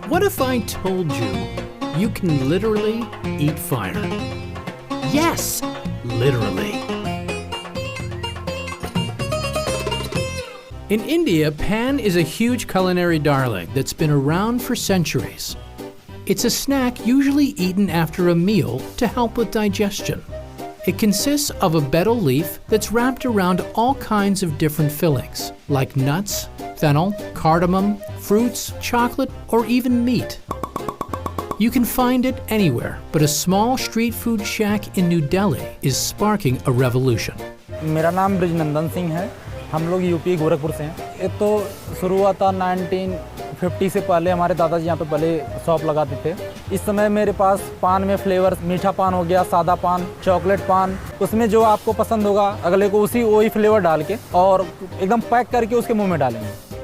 What if I told you you can literally eat fire? Yes, literally. In India, Paan is a huge culinary darling that's been around for centuries. It's a snack usually eaten after a meal to help with digestion. It consists of a betel leaf that's wrapped around all kinds of different fillings, like nuts, fennel, cardamom, fruits, chocolate, or even meat. You can find it anywhere, but a small street food shack in New Delhi is sparking a revolution. मेरा नाम ब्रिजनंदन सिंह है। हम लोग UP Gorakhpur से हैं। ये तो शुरू हुआ था 1950 से पहले। हमारे दादाजी यहाँ पे पहले शॉप लगाते थे। इस समय मेरे पास पान में फ्लेवर, मीठा पान हो गया, सादा पान, चॉकलेट पान, उसमें जो आपको पसंद होगा अगले को वही फ्लेवर डाल के और एकदम पैक करके उसके मुंह में डालेंगे।